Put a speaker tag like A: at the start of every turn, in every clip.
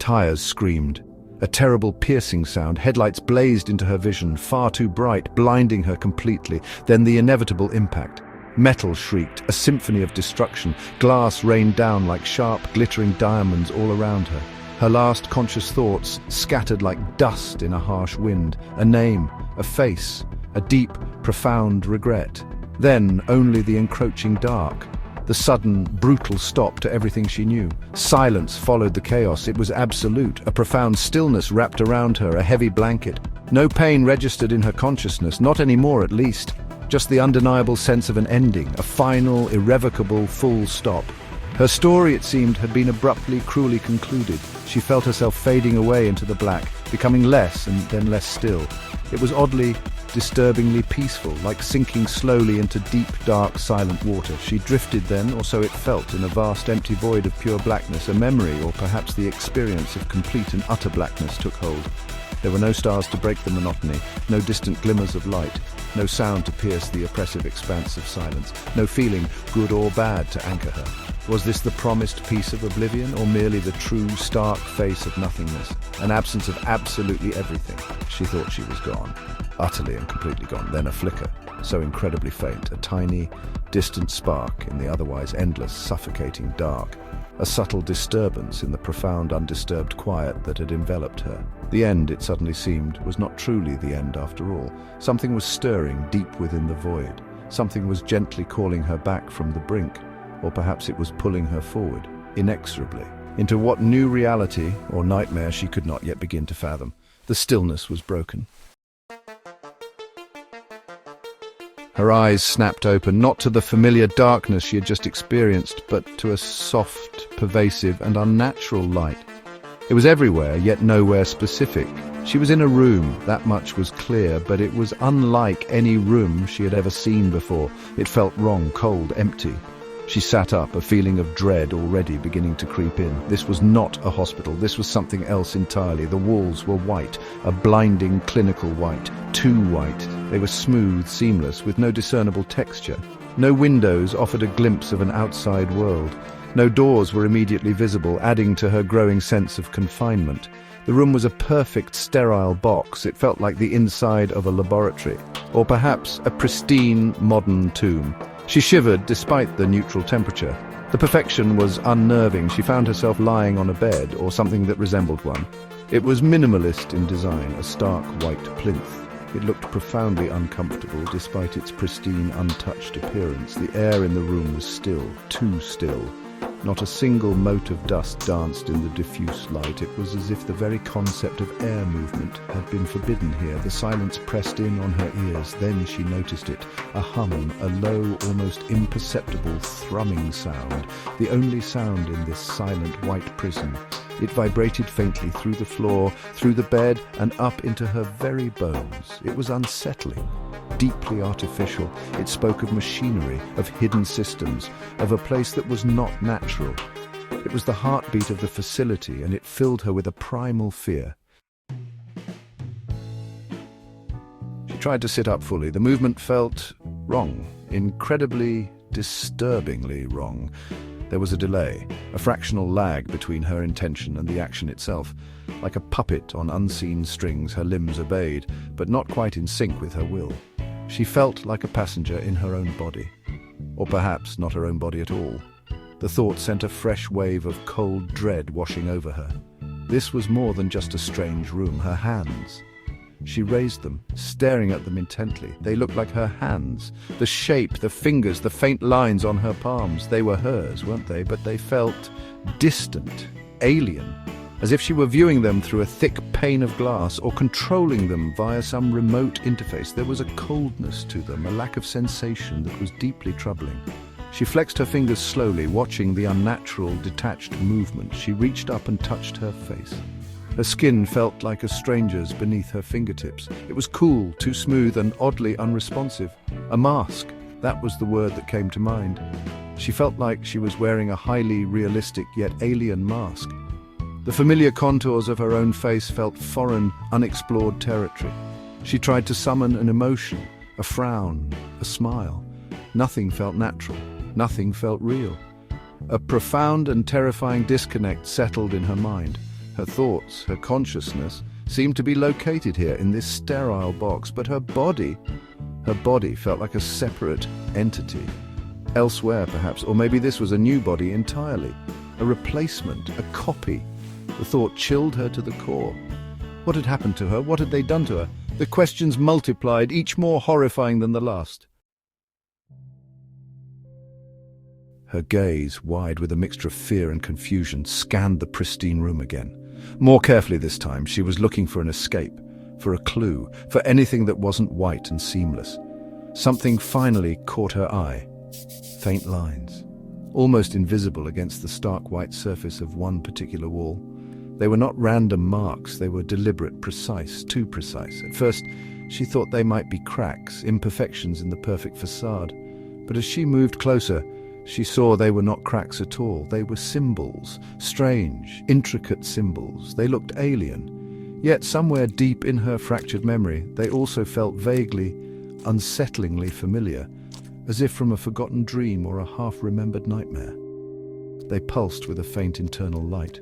A: tires screamed. A terrible piercing sound. Headlights blazed into her vision, far too bright, blinding her completely. Then the inevitable impact. Metal shrieked, a symphony of destruction. Glass rained down like sharp, glittering diamonds all around her. Her last conscious thoughts scattered like dust in a harsh wind. A name, a face, a deep, profound regret. Then only the encroaching dark. The sudden, brutal stop to everything she knew. Silence followed the chaos. It was absolute. A profound stillness wrapped around her, a heavy blanket. No pain registered in her consciousness, not anymore at least. Just the undeniable sense of an ending, a final, irrevocable, full stop. Her story, it seemed, had been abruptly, cruelly concluded. She felt herself fading away into the black, becoming less and then less still. It was oddly, disturbingly peaceful, like sinking slowly into deep, dark, silent water. She drifted then, or so it felt, in a vast, empty void of pure blackness. A memory, or perhaps the experience of complete and utter blackness, took hold. There were no stars to break the monotony, no distant glimmers of light, no sound to pierce the oppressive expanse of silence, no feeling, good or bad, to anchor her. Was this the promised peace of oblivion, or merely the true, stark face of nothingness? An absence of absolutely everything. She thought she was gone. Utterly and completely gone. Then a flicker, so incredibly faint, a tiny, distant spark in the otherwise endless, suffocating dark. A subtle disturbance in the profound, undisturbed quiet that had enveloped her. The end, it suddenly seemed, was not truly the end after all. Something was stirring deep within the void. Something was gently calling her back from the brink. Or perhaps it was pulling her forward, inexorably, into what new reality or nightmare she could not yet begin to fathom. The stillness was broken. Her eyes snapped open, not to the familiar darkness she had just experienced, but to a soft, pervasive, and unnatural light. It was everywhere, yet nowhere specific. She was in a room, that much was clear, but it was unlike any room she had ever seen before. It felt wrong, cold, empty. She sat up, a feeling of dread already beginning to creep in. This was not a hospital. This was something else entirely. The walls were white, a blinding clinical white, too white. They were smooth, seamless, with no discernible texture. No windows offered a glimpse of an outside world. No doors were immediately visible, adding to her growing sense of confinement. The room was a perfect, sterile box. It felt like the inside of a laboratory, or perhaps a pristine, modern tomb. She shivered despite the neutral temperature. The perfection was unnerving. She found herself lying on a bed, or something that resembled one. It was minimalist in design, a stark white plinth. It looked profoundly uncomfortable despite its pristine, untouched appearance. The air in the room was still, too still. Not a single mote of dust danced in the diffuse light. It was as if the very concept of air movement had been forbidden here. The silence pressed in on her ears. Then she noticed it. A hum, a low, almost imperceptible thrumming sound. The only sound in this silent white prison. It vibrated faintly through the floor, through the bed, and up into her very bones. It was unsettling, deeply artificial. It spoke of machinery, of hidden systems, of a place that was not natural. It was the heartbeat of the facility, and it filled her with a primal fear. She tried to sit up fully. The movement felt wrong, incredibly, disturbingly wrong. There was a delay, a fractional lag between her intention and the action itself. Like a puppet on unseen strings, her limbs obeyed, but not quite in sync with her will. She felt like a passenger in her own body. Or perhaps not her own body at all. The thought sent a fresh wave of cold dread washing over her. This was more than just a strange room. Her hands. She raised them, staring at them intently. They looked like her hands. The shape, the fingers, the faint lines on her palms. They were hers, weren't they? But they felt distant, alien, as if she were viewing them through a thick pane of glass or controlling them via some remote interface. There was a coldness to them, a lack of sensation that was deeply troubling. She flexed her fingers slowly, watching the unnatural, detached movement. She reached up and touched her face. Her skin felt like a stranger's beneath her fingertips. It was cool, too smooth, and oddly unresponsive. A mask, that was the word that came to mind. She felt like she was wearing a highly realistic yet alien mask. The familiar contours of her own face felt foreign, unexplored territory. She tried to summon an emotion, a frown, a smile. Nothing felt natural. Nothing felt real. A profound and terrifying disconnect settled in her mind. Her thoughts, her consciousness, seemed to be located here in this sterile box, but her body felt like a separate entity. Elsewhere, perhaps, or maybe this was a new body entirely. A replacement, a copy. The thought chilled her to the core. What had happened to her? What had they done to her? The questions multiplied, each more horrifying than the last. Her gaze, wide with a mixture of fear and confusion, scanned the pristine room again. More carefully this time, she was looking for an escape, for a clue, for anything that wasn't white and seamless. Something finally caught her eye. Faint lines, almost invisible against the stark white surface of one particular wall. They were not random marks, they were deliberate, precise, too precise. At first, she thought they might be cracks, imperfections in the perfect facade. But as she moved closer, she saw they were not cracks at all. They were symbols, strange, intricate symbols. They looked alien. Yet somewhere deep in her fractured memory, they also felt vaguely, unsettlingly familiar, as if from a forgotten dream or a half-remembered nightmare. They pulsed with a faint internal light.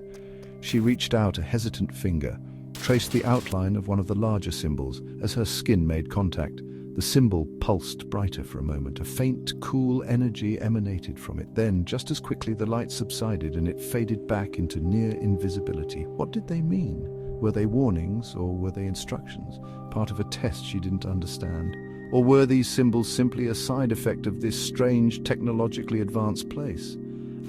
A: She reached out a hesitant finger, traced the outline of one of the larger symbols. As her skin made contact, the symbol pulsed brighter for a moment. A faint, cool energy emanated from it. Then, just as quickly, the light subsided and it faded back into near invisibility. What did they mean? Were they warnings or were they instructions? Part of a test she didn't understand? Or were these symbols simply a side effect of this strange, technologically advanced place?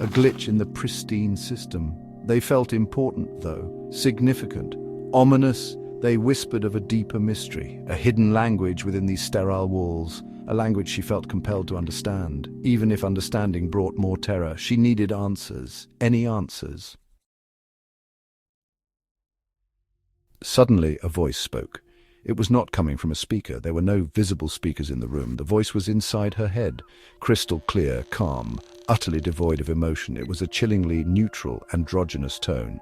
A: A glitch in the pristine system. They felt important, though, significant, ominous. They whispered of a deeper mystery, a hidden language within these sterile walls, a language she felt compelled to understand. Even if understanding brought more terror, she needed answers, any answers. Suddenly, a voice spoke. It was not coming from a speaker. There were no visible speakers in the room. The voice was inside her head, crystal clear, calm, utterly devoid of emotion. It was a chillingly neutral, androgynous tone.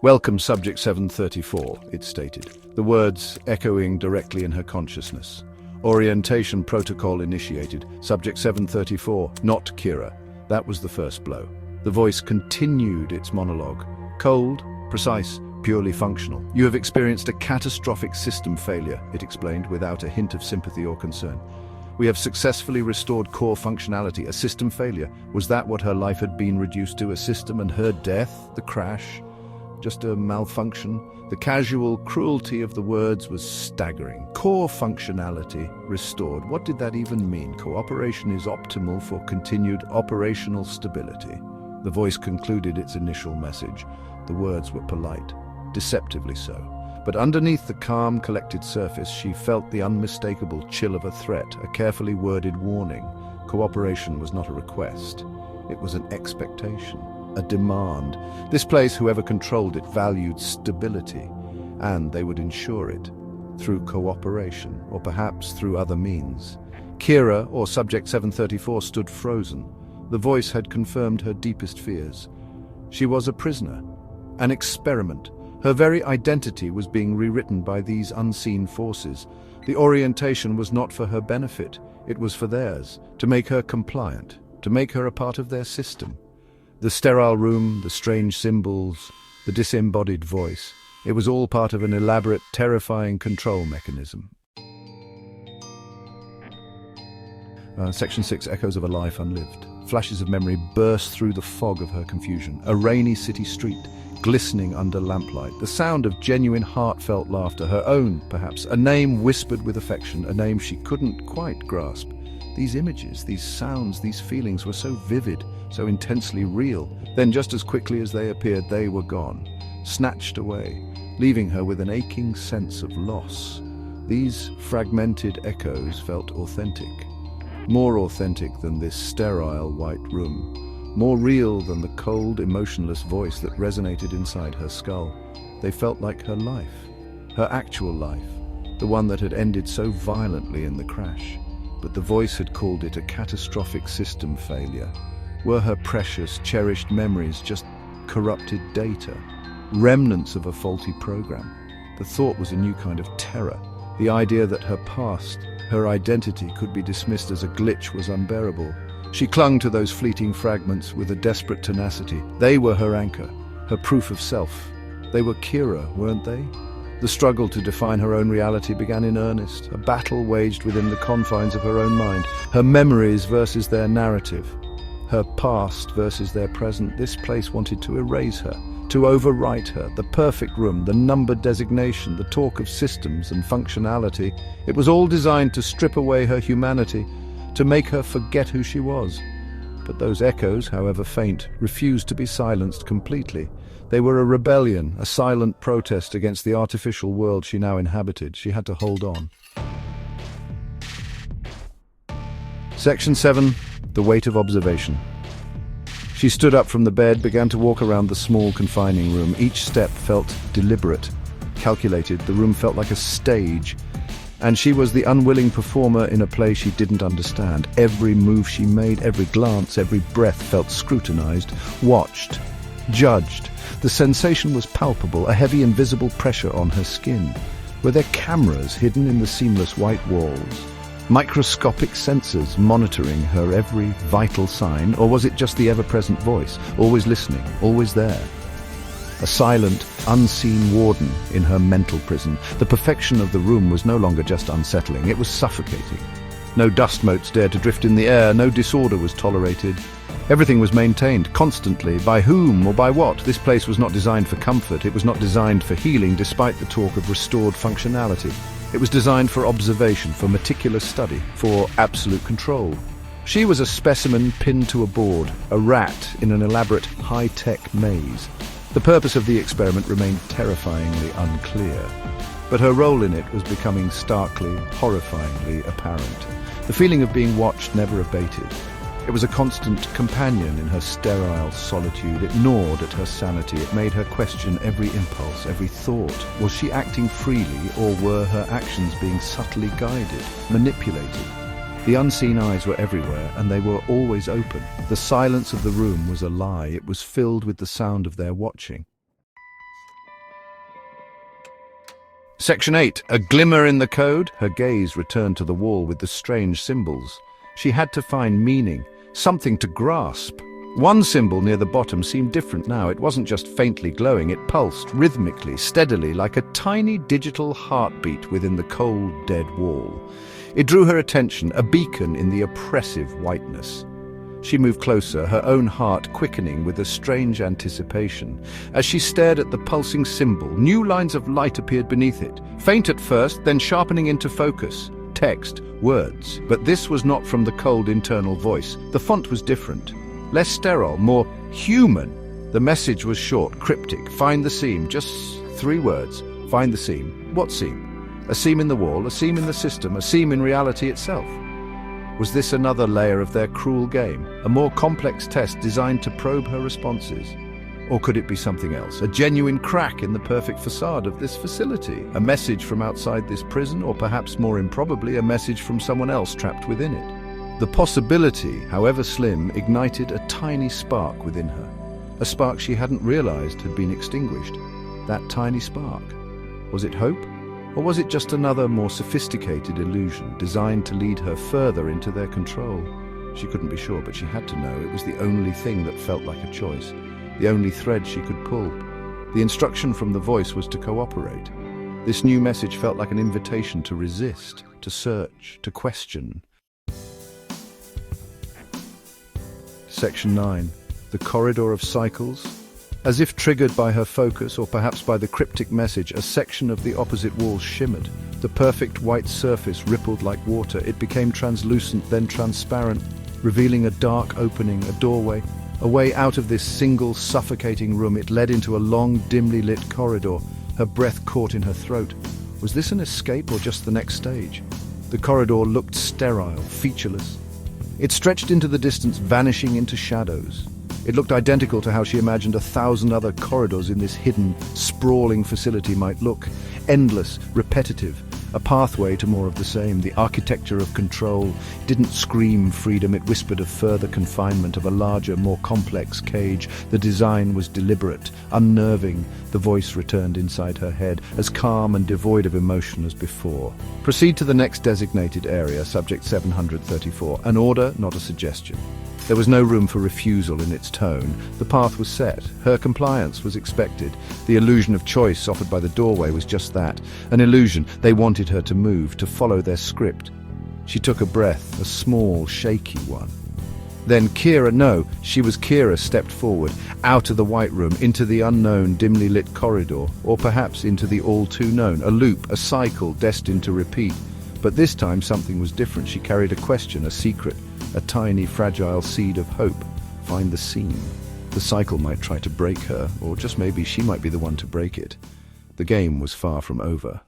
A: "Welcome, Subject 734, it stated, the words echoing directly in her consciousness. "Orientation protocol initiated. Subject 734, not Kira." That was the first blow. The voice continued its monologue. "Cold, precise, purely functional. You have experienced a catastrophic system failure," it explained without a hint of sympathy or concern. "We have successfully restored core functionality." A system failure? Was that what her life had been reduced to? A system, and her death, the crash? Just a malfunction? The casual cruelty of the words was staggering. Core functionality restored. What did that even mean? Cooperation is optimal for continued operational stability. The voice concluded its initial message. The words were polite, deceptively so. But underneath the calm, collected surface, she felt the unmistakable chill of a threat, a carefully worded warning. Cooperation was not a request. It was an expectation, a demand. This place, whoever controlled it, valued stability, and they would ensure it through cooperation, or perhaps through other means. Kira, or Subject 734, stood frozen. The voice had confirmed her deepest fears. She was a prisoner, an experiment. Her very identity was being rewritten by these unseen forces. The orientation was not for her benefit, it was for theirs, to make her compliant, to make her a part of their system. The sterile room, the strange symbols, the disembodied voice, it was all part of an elaborate, terrifying control mechanism. Section 6, Echoes of a Life Unlived. Flashes of memory burst through the fog of her confusion. A rainy city street, glistening under lamplight. The sound of genuine, heartfelt laughter, her own, perhaps. A name whispered with affection, a name she couldn't quite grasp. These images, these sounds, these feelings were so vivid, so intensely real. Then just as quickly as they appeared, they were gone, snatched away, leaving her with an aching sense of loss. These fragmented echoes felt authentic. More authentic than this sterile white room. More real than the cold, emotionless voice that resonated inside her skull. They felt like her life, her actual life, the one that had ended so violently in the crash. But the voice had called it a catastrophic system failure. Were her precious, cherished memories just corrupted data, remnants of a faulty program? The thought was a new kind of terror. The idea that her past, her identity, could be dismissed as a glitch was unbearable. She clung to those fleeting fragments with a desperate tenacity. They were her anchor, her proof of self, They were Kira, weren't they? The struggle to define her own reality began in earnest, a battle waged within the confines of her own mind, her memories versus their narrative, her past versus their present. This place wanted to erase her, to overwrite her, the perfect room, the numbered designation, the talk of systems and functionality. It was all designed to strip away her humanity, to make her forget who she was. But those echoes, however faint, refused to be silenced completely. They were a rebellion, a silent protest against the artificial world she now inhabited. She had to hold on. Section 7. The weight of observation. She stood up from the bed, began to walk around the small, confining room. Each step felt deliberate, calculated. The room felt like a stage, and she was the unwilling performer in a play she didn't understand. Every move she made, every glance, every breath felt scrutinized, watched, judged. The sensation was palpable, a heavy invisible pressure on her skin. Were there cameras hidden in the seamless white walls? Microscopic sensors monitoring her every vital sign, or was it just the ever-present voice, always listening, always there? A silent, unseen warden in her mental prison. The perfection of the room was no longer just unsettling, it was suffocating. No dust motes dared to drift in the air, no disorder was tolerated. Everything was maintained, constantly. By whom or by what? This place was not designed for comfort, it was not designed for healing, despite the talk of restored functionality. It was designed for observation, for meticulous study, for absolute control. She was a specimen pinned to a board, a rat in an elaborate high-tech maze. The purpose of the experiment remained terrifyingly unclear, but her role in it was becoming starkly, horrifyingly apparent. The feeling of being watched never abated. It was a constant companion in her sterile solitude. It gnawed at her sanity. It made her question every impulse, every thought. Was she acting freely, or were her actions being subtly guided, manipulated? The unseen eyes were everywhere, and they were always open. The silence of the room was a lie. It was filled with the sound of their watching. Section 8. A glimmer in the code. Her gaze returned to the wall with the strange symbols. She had to find meaning, something to grasp. One symbol near the bottom seemed different now. It wasn't just faintly glowing, it pulsed rhythmically, steadily, like a tiny digital heartbeat within the cold, dead wall. It drew her attention, a beacon in the oppressive whiteness. She moved closer, her own heart quickening with a strange anticipation. As she stared at the pulsing symbol, new lines of light appeared beneath it, faint at first, then sharpening into focus. Text, words. But this was not from the cold internal voice. The font was different, less sterile, more human. The message was short, cryptic. Find the seam. Just 3 words. Find the seam. What seam? A seam in the wall, a seam in the system, a seam in reality itself. Was this another layer of their cruel game? A more complex test designed to probe her responses? Or could it be something else? A genuine crack in the perfect facade of this facility? A message from outside this prison, or perhaps more improbably, a message from someone else trapped within it? The possibility, however slim, ignited a tiny spark within her. A spark she hadn't realized had been extinguished. That tiny spark. Was it hope? Or was it just another, more sophisticated illusion, designed to lead her further into their control? She couldn't be sure, but she had to know. It was the only thing that felt like a choice. The only thread she could pull. The instruction from the voice was to cooperate. This new message felt like an invitation to resist, to search, to question. Section 9. The corridor of cycles. As if triggered by her focus, or perhaps by the cryptic message, a section of the opposite wall shimmered. The perfect white surface rippled like water. It became translucent, then transparent, revealing a dark opening, a doorway. A way out of this single, suffocating room. It led into a long, dimly lit corridor. Her breath caught in her throat. Was this an escape or just the next stage? The corridor looked sterile, featureless. It stretched into the distance, vanishing into shadows. It looked identical to how she imagined 1,000 other corridors in this hidden, sprawling facility might look. Endless, repetitive, a pathway to more of the same. The architecture of control didn't scream freedom, it whispered of further confinement, of a larger, more complex cage. The design was deliberate, unnerving. The voice returned inside her head, as calm and devoid of emotion as before. Proceed to the next designated area, subject 734. An order, not a suggestion. There was no room for refusal in its tone. The path was set. Her compliance was expected. The illusion of choice offered by the doorway was just that, an illusion. They wanted her to move, to follow their script. She took a breath, a small, shaky one. Then Kira stepped forward, out of the white room, into the unknown, dimly lit corridor, or perhaps into the all-too-known, a loop, a cycle destined to repeat. But this time something was different. She carried a question, a secret, a tiny, fragile seed of hope. Find the seam. The cycle might try to break her, or just maybe she might be the one to break it. The game was far from over.